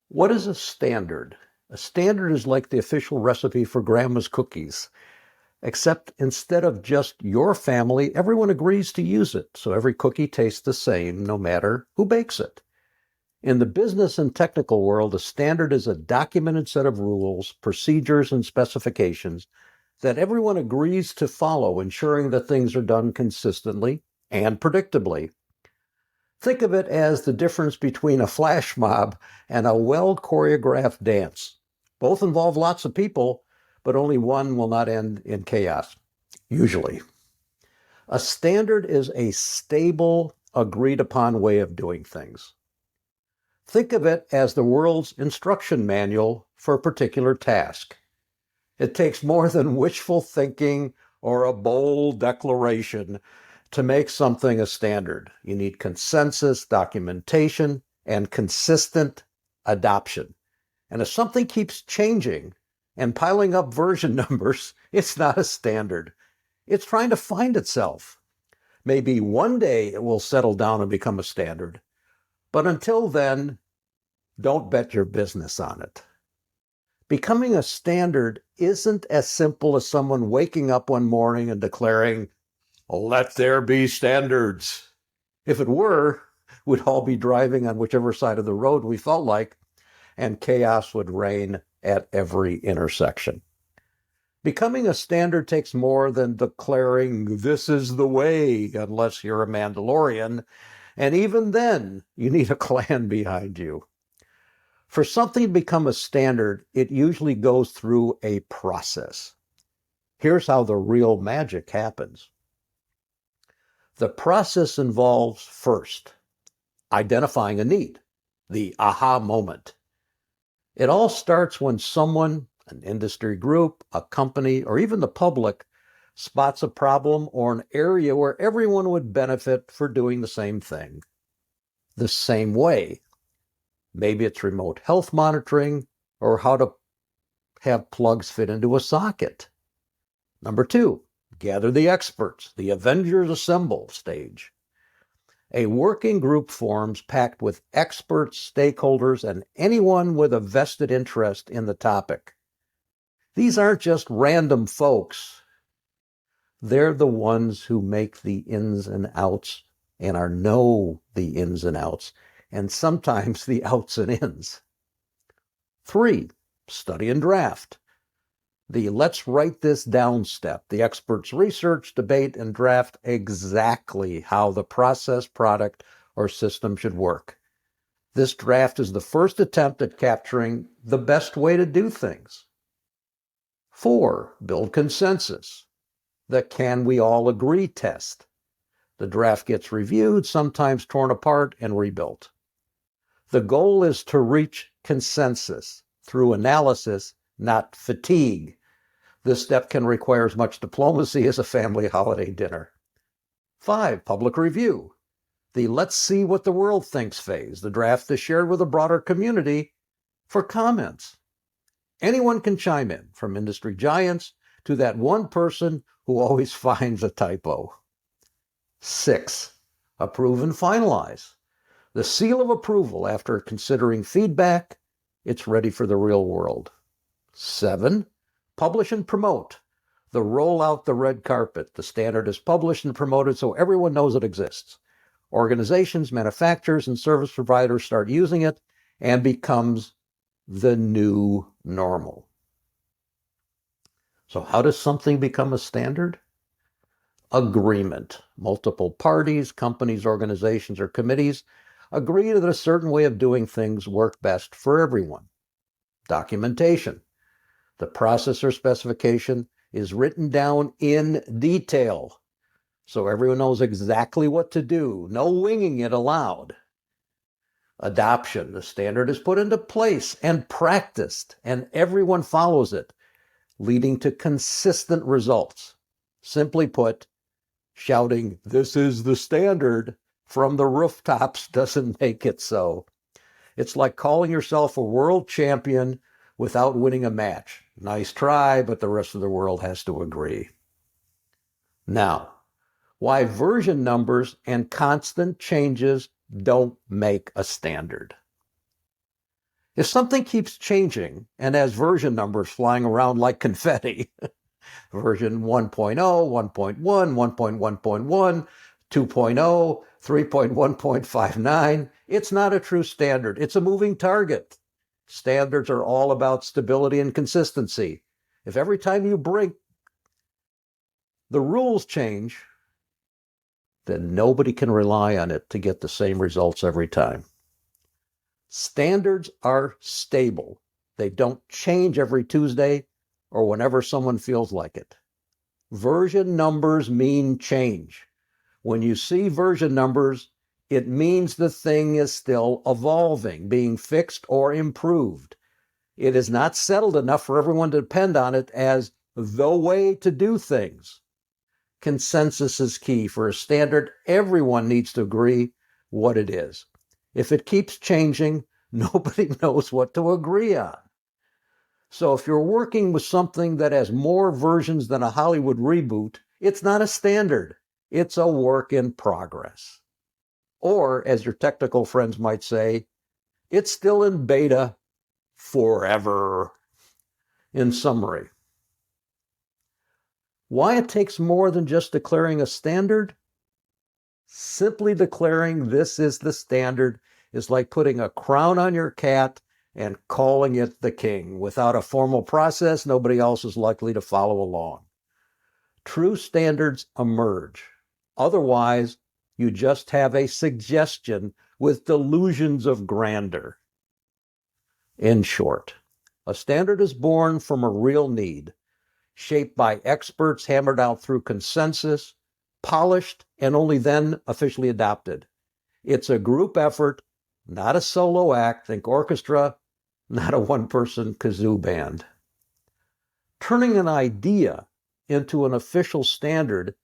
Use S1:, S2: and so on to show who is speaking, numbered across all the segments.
S1: What is a standard? A standard is like the official recipe for grandma's cookies, except instead of just your family, everyone agrees to use it, so every cookie tastes the same no matter who bakes it. In the business and technical world, a standard is a documented set of rules, procedures, and specifications that everyone agrees to follow, ensuring that things are done consistently and predictably. Think of it as the difference between a flash mob and a well-choreographed dance. Both involve lots of people, but only one will not end in chaos, usually. A standard is a stable, agreed-upon way of doing things. Think of it as the world's instruction manual for a particular task. It takes more than wishful thinking or a bold declaration to make something a standard. You need consensus, documentation, and consistent adoption. And if something keeps changing and piling up version numbers, it's not a standard. It's trying to find itself. Maybe one day it will settle down and become a standard. But until then, don't bet your business on it. Becoming a standard isn't as simple as someone waking up one morning and declaring, "Let there be standards." If it were, we'd all be driving on whichever side of the road we felt like, and chaos would reign at every intersection. Becoming a standard takes more than declaring, "This is the way," unless you're a Mandalorian, and even then, you need a clan behind you. For something to become a standard, it usually goes through a process. Here's how the real magic happens. The process involves, first, identifying a need, the aha moment. It all starts when someone, an industry group, a company, or even the public spots a problem or an area where everyone would benefit for doing the same thing the same way. Maybe it's remote health monitoring or how to have plugs fit into a socket. Number two, gather the experts, the Avengers Assemble stage. A working group forms packed with experts, stakeholders, and anyone with a vested interest in the topic. These aren't just random folks. They're the ones who make the ins and outs and know the ins and outs, and sometimes the outs and ins. Three, study and draft. The let's write this down step. The experts research, debate, and draft exactly how the process, product, or system should work. This draft is the first attempt at capturing the best way to do things. 4, build consensus. The can we all agree test. The draft gets reviewed, sometimes torn apart and rebuilt. The goal is to reach consensus through analysis, not fatigue. This step can require as much diplomacy as a family holiday dinner. 5, public review. The let's see what the world thinks phase. The draft is shared with a broader community for comments. Anyone can chime in, from industry giants to that one person who always finds a typo. 6, approve and finalize. The seal of approval after considering feedback, it's ready for the real world. 7, publish and promote. The roll out the red carpet. The standard is published and promoted so everyone knows it exists. Organizations, manufacturers, and service providers start using it and becomes the new normal. So how does something become a standard? Agreement. Multiple parties, companies, organizations, or committees agree that a certain way of doing things work best for everyone. Documentation. The process or specification is written down in detail, so everyone knows exactly what to do. No winging it allowed. Adoption. The standard is put into place and practiced, and everyone follows it, leading to consistent results. Simply put, shouting, "This is the standard," from the rooftops doesn't make it so. It's like calling yourself a world champion without winning a match. Nice try, but the rest of the world has to agree. Now, why version numbers and constant changes don't make a standard. If something keeps changing and has version numbers flying around like confetti, version 1.0, 1.1, 1.1.1, 2.0, 3.1.59, it's not a true standard. It's a moving target. Standards are all about stability and consistency. If every time you break, the rules change, then nobody can rely on it to get the same results every time. Standards are stable. They don't change every Tuesday or whenever someone feels like it. Version numbers mean change. When you see version numbers, it means the thing is still evolving, being fixed or improved. It is not settled enough for everyone to depend on it as the way to do things. Consensus is key. For a standard, everyone needs to agree what it is. If it keeps changing, nobody knows what to agree on. So if you're working with something that has more versions than a Hollywood reboot, it's not a standard. It's a work in progress. Or, as your technical friends might say, it's still in beta forever. In summary, why it takes more than just declaring a standard? Simply declaring this is the standard is like putting a crown on your cat and calling it the king. Without a formal process, nobody else is likely to follow along. True standards emerge. Otherwise, you just have a suggestion with delusions of grandeur. In short, a standard is born from a real need, shaped by experts, hammered out through consensus, polished, and only then officially adopted. It's a group effort, not a solo act. Think orchestra, not a one-person kazoo band. Turning an idea into an official standard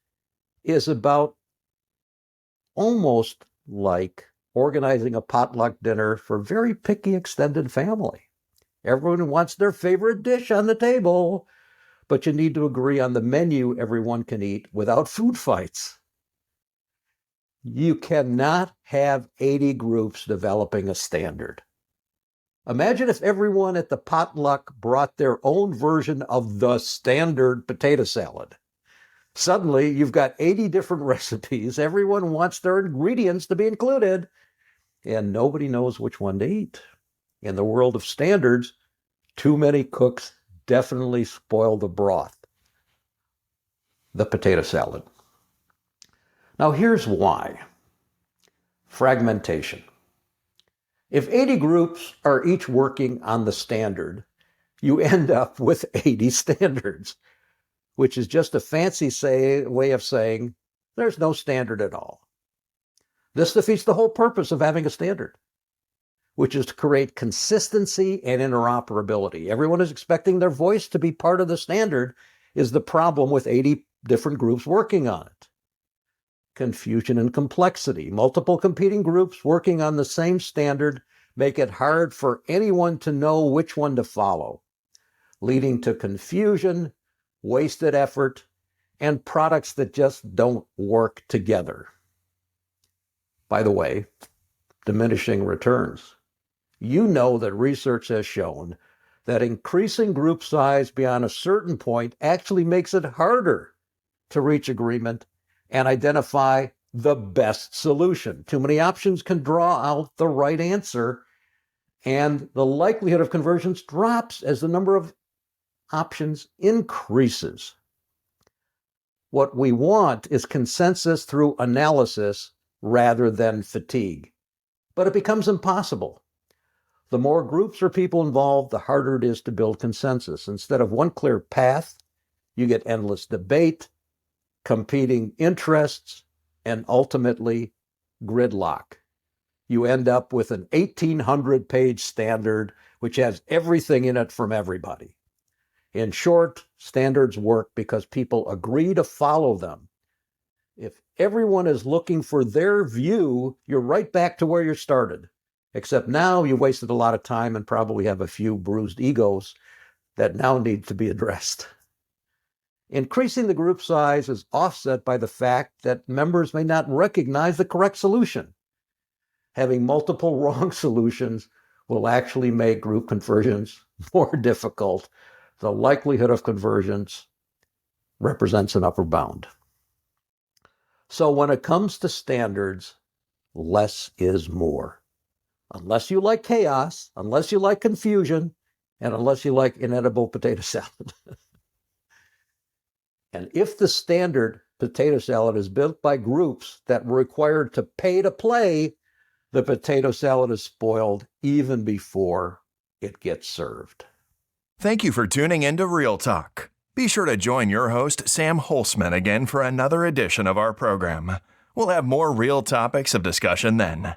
S1: is about almost like organizing a potluck dinner for a very picky extended family. Everyone wants their favorite dish on the table, but you need to agree on the menu everyone can eat without food fights. You cannot have 80 groups developing a standard. Imagine if everyone at the potluck brought their own version of the standard potato salad. Suddenly, you've got 80 different recipes. Everyone wants their ingredients to be included, and nobody knows which one to eat. In the world of standards, too many cooks definitely spoil the broth, the potato salad. Now, here's why. Fragmentation. If 80 groups are each working on the standard, you end up with 80 standards, which is just a fancy way of saying there's no standard at all. This defeats the whole purpose of having a standard, which is to create consistency and interoperability. Everyone is expecting their voice to be part of the standard is the problem with 80 different groups working on it. Confusion and complexity. Multiple competing groups working on the same standard make it hard for anyone to know which one to follow, leading to confusion, wasted effort, and products that just don't work together. By the way, diminishing returns. You know that research has shown that increasing group size beyond a certain point actually makes it harder to reach agreement and identify the best solution. Too many options can draw out the right answer, and the likelihood of convergence drops as the number of options increases. What we want is consensus through analysis rather than fatigue. But it becomes impossible. The more groups or people involved, the harder it is to build consensus. Instead of one clear path, you get endless debate, competing interests, and ultimately gridlock. You end up with an 1,800-page standard which has everything in it from everybody. In short, standards work because people agree to follow them. If everyone is looking for their view, you're right back to where you started. Except now you wasted a lot of time and probably have a few bruised egos that now need to be addressed. Increasing the group size is offset by the fact that members may not recognize the correct solution. Having multiple wrong solutions will actually make group conversions more difficult. The likelihood of conversions represents an upper bound. So when it comes to standards, less is more. Unless you like chaos, unless you like confusion, and unless you like inedible potato salad. And if the standard potato salad is built by groups that were required to pay to play, the potato salad is spoiled even before it gets served.
S2: Thank you for tuning into Real Talk. Be sure to join your host, Sam Holcman, again for another edition of our program. We'll have more real topics of discussion then.